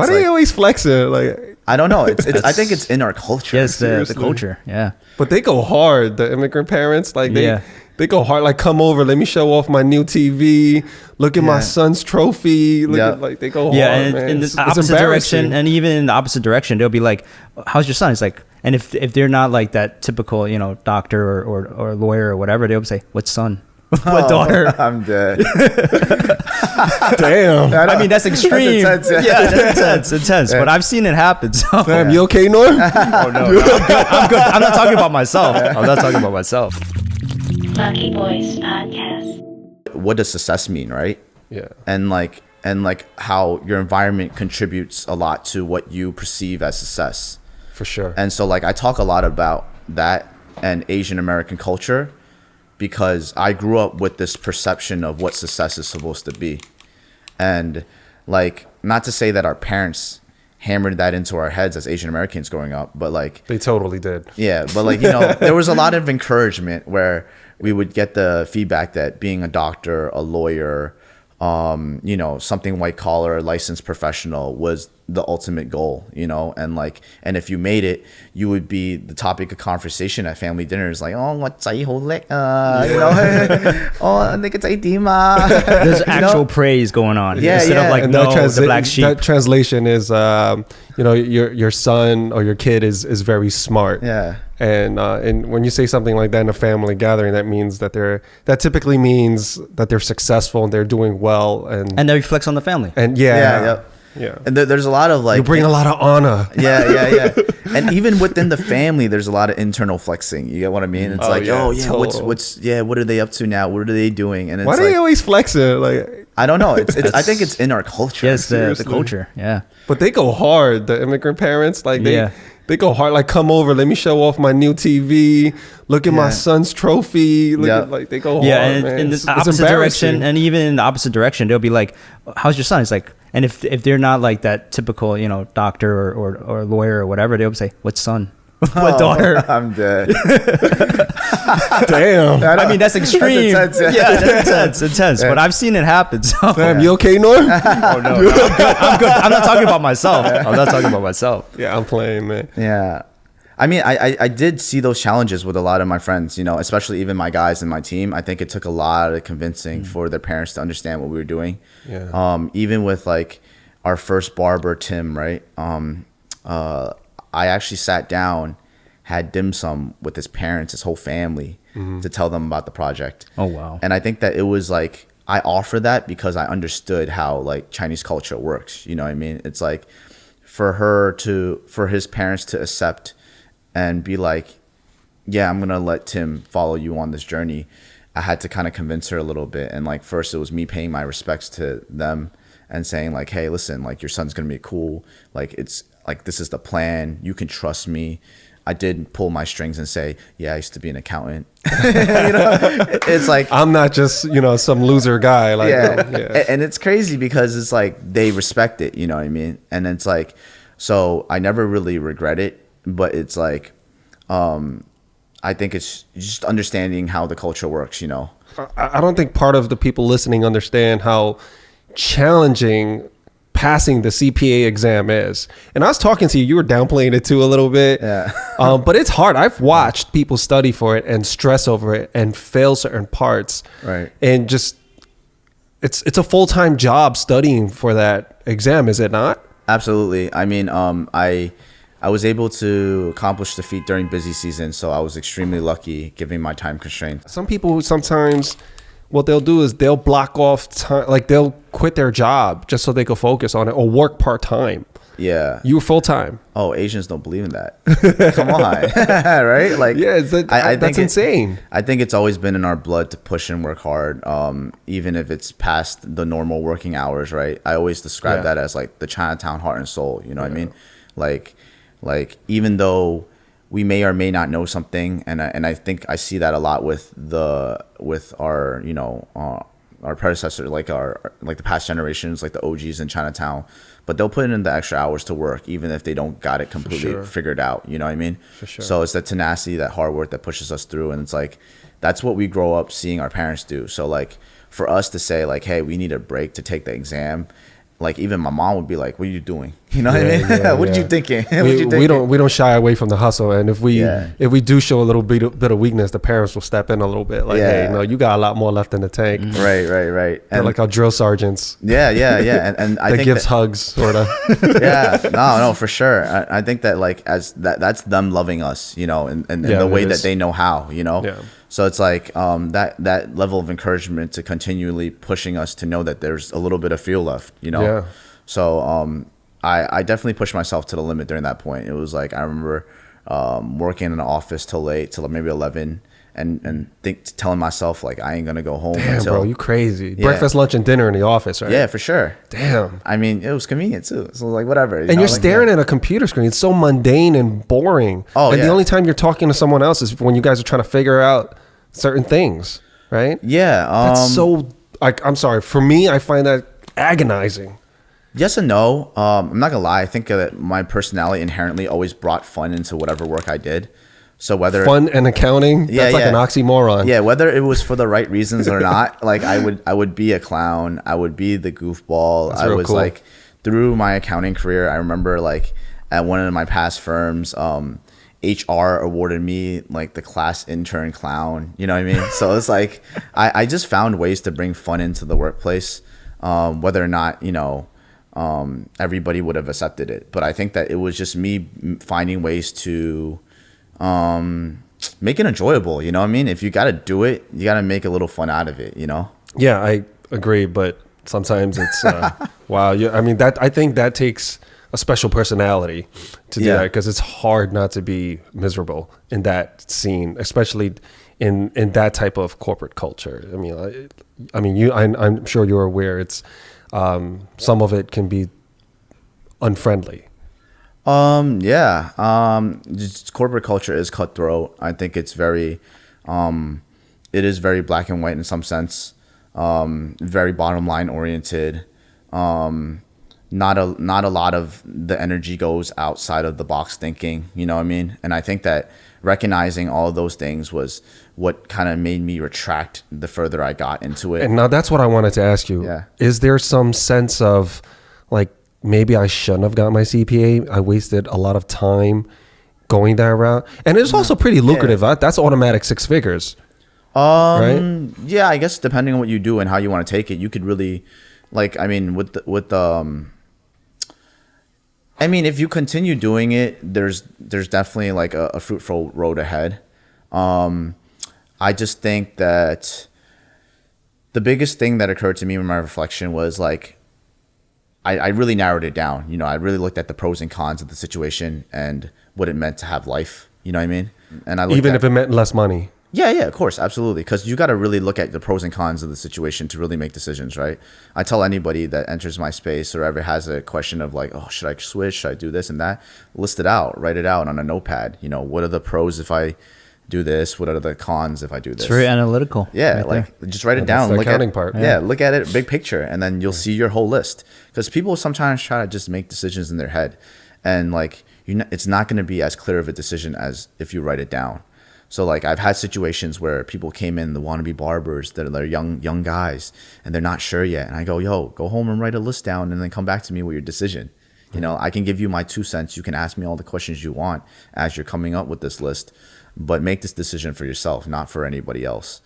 Why do you always flex it? Like, I don't know. It's I think it's in our culture. Yes, the culture. Yeah. but they go hard. The immigrant parents, like they go hard. Like, come over, let me show off my new TV. Look at my son's trophy. Look at, like, they go hard. Yeah, and man. in the It's opposite direction, embarrassing. and even in the opposite direction, they'll be like, "How's your son?" It's like, and if they're not like that typical, doctor or lawyer or whatever, they'll say, "What son?" What daughter? I'm dead. Damn. I mean, that's extreme. That's intense, yeah, that's intense. But I've seen it happen. So. Damn, you okay, Norm? Oh no, I'm good. I'm not talking about myself. I'm not talking about myself. Lucky Boys Podcast. What does success mean, right? Yeah. And like how your environment contributes a lot to what you perceive as success. For sure. And so like I talk a lot about that and Asian American culture, because I grew up with this perception of what success is supposed to be. And like, not to say that our parents hammered that into our heads as Asian Americans growing up, but like, They totally did. yeah, but like, there was a lot of encouragement where we would get the feedback that being a doctor, a lawyer, something white collar, licensed professional was the ultimate goal, and if you made it, you would be the topic of conversation at family dinners, like, oh, what's oh, There's actual praise going on. Yeah, Instead yeah. of like, And no, that the black sheep. That translation is, your son or your kid is very smart. Yeah. And when you say something like that in a family gathering, that means that typically means that they're successful and they're doing well, and And that reflects on the family. yeah. And there's a lot of like, You bring a lot of honor. yeah. And even within the family, there's a lot of internal flexing. You get what I mean? It's total. what are they up to now? What are they doing? And it's Why do you always flex it? Like, I don't know. It's I think it's in our culture. Yes, the Seriously. culture. Yeah. but they go hard. The immigrant parents, like they go hard. Like, come over, let me show off my new TV. Look at my son's trophy. Look at, like, they go hard. Yeah, and man. in It's the opposite direction, embarrassing. and even in the opposite direction, they'll be like, "How's your son?" It's like, and if they're not like that typical, doctor or lawyer or whatever, they'll say, "What son?" What daughter? I'm dead. Damn. I mean, that's extreme. That's intense, yeah, that's intense. But I've seen it happen. So. Damn, you okay, Norm? Oh no, I'm good. I'm not talking about myself. I'm not talking about myself. Yeah, I'm playing, man. Yeah. I mean, I did see those challenges with a lot of my friends, especially even my guys in my team. I think it took a lot of convincing for their parents to understand what we were doing. Yeah. Even with like our first barber, Tim, right? I actually sat down, had dim sum with his parents, his whole family, to tell them about the project. Oh, wow. And I think that it was like, I offered that because I understood how like Chinese culture works. You know what I mean? It's like for his parents to accept and be like, yeah, I'm going to let Tim follow you on this journey. I had to kind of convince her a little bit. And like, first it was me paying my respects to them and saying like, hey, listen, like, your son's going to be cool. Like, it's like, this is the plan. You can trust me. I did pull my strings and say, yeah, I used to be an accountant. It's like, I'm not just, some loser guy. Like, yeah. And it's crazy because it's like, they respect it, you know what I mean? And it's like, so I never really regret it, but it's like, I think it's just understanding how the culture works, I don't think part of the people listening understand how challenging passing the CPA exam is. And I was talking to you, you were downplaying it too a little bit. Yeah. But it's hard. I've watched people study for it and stress over it and fail certain parts. Right. And just, it's a full-time job studying for that exam, is it not? Absolutely. I mean, I was able to accomplish the feat during busy season, so I was extremely lucky given my time constraints. Some people sometimes, what they'll do is they'll block off time, like they'll quit their job just so they can focus on it or work part-time. Yeah. You were full-time. Oh, Asians don't believe in that. Come on. Right? Like, yeah, I that's think insane. I think it's always been in our blood to push and work hard, even if it's past the normal working hours, right? I always describe that as like the Chinatown heart and soul, you know what I mean? Like even though we may or may not know something, and I think I see that a lot with our our predecessors, like the past generations, like the OGs in Chinatown, but they'll put in the extra hours to work even if they don't got it completely figured out, you know what I mean? For sure. So it's that tenacity, that hard work that pushes us through, and it's like that's what we grow up seeing our parents do. So like for us to say like, hey, we need a break to take the exam, like even my mom would be like, "What are you doing?" You know what I mean? What are you thinking? What you We thinking? don't shy away from the hustle, and if we Yeah. do show a little bit of weakness, the parents will step in a little bit. Like, Yeah. hey, no, you got a lot more left in the tank. Right. They're And like our drill sergeants yeah. And I that think gives that, hugs, sort of. yeah, no, for sure. I think that like as that's them loving us, you know, and Yeah, the it way that is. they know how, you know. Yeah. So it's like that level of encouragement to continually pushing us to know that there's a little bit of fuel left, you know. Yeah. So I definitely pushed myself to the limit during that point. It was like I remember working in an office till late, till maybe 11, and telling myself like I ain't gonna go home Damn, until bro, you crazy. Yeah. Breakfast, lunch, and dinner in the office, right? yeah, for sure. Damn. I mean, it was convenient too. So like whatever. And you're staring at a computer screen. It's so mundane and boring. Oh, and yeah. the only time you're talking to someone else is when you guys are trying to figure out certain things, right? Yeah. That's so. I'm sorry. For me, I find that agonizing. Yes and no. I'm not gonna lie. I think that my personality inherently always brought fun into whatever work I did. So whether Fun and accounting. Yeah, That's like yeah. an oxymoron. yeah, whether it was for the right reasons or not, like I would be a clown. I would be the goofball. That's I real was cool. like through my accounting career. I remember like at one of my past firms, HR awarded me like the class intern clown. You know what I mean? So it's like I just found ways to bring fun into the workplace, whether or not everybody would have accepted it. But I think that it was just me finding ways to make it enjoyable. You know what I mean? If you got to do it, you got to make a little fun out of it, you know? Yeah, I agree. But sometimes it's wow. Yeah, I mean I think that takes a special personality to do Yeah. that, because it's hard not to be miserable in that scene, especially in that type of corporate culture. I'm sure you're aware. It's some of it can be unfriendly. Just corporate culture is cutthroat. I think it's very it is very black and white in some sense. Very bottom line oriented. Not a lot of the energy goes outside of the box thinking, you know what I mean? And I think that recognizing all of those things was what kind of made me retract the further I got into it. And now that's what I wanted to ask you. Yeah. Is there some sense of like, maybe I shouldn't have got my CPA? I wasted a lot of time going that route. And it's also pretty lucrative. That's automatic 6 figures. Right? Yeah, I guess depending on what you do and how you want to take it, you could really, like, I mean, I mean, if you continue doing it, there's definitely like a fruitful road ahead. I just think that the biggest thing that occurred to me in my reflection was like, I really narrowed it down. You know, I really looked at the pros and cons of the situation and what it meant to have life. You know what I mean? And I looked Even at, if it meant less money. yeah, of course, absolutely. Because you got to really look at the pros and cons of the situation to really make decisions, right? I tell anybody that enters my space or ever has a question of like, oh, should I switch? Should I do this and that? List it out, write it out on a notepad. You know, what are the pros if I do this? What are the cons if I do this? It's very analytical. Yeah, right like there. just write it That's down. the Look accounting at part. Yeah, look at it, big picture, and then you'll see your whole list. Because people sometimes try to just make decisions in their head, and like it's not going to be as clear of a decision as if you write it down. So like I've had situations where people came in, the wannabe barbers, they're young guys, and they're not sure yet, and I go, yo, go home and write a list down, and then come back to me with your decision. You know, I can give you my 2 cents. You can ask me all the questions you want as you're coming up with this list, but make this decision for yourself, not for anybody else.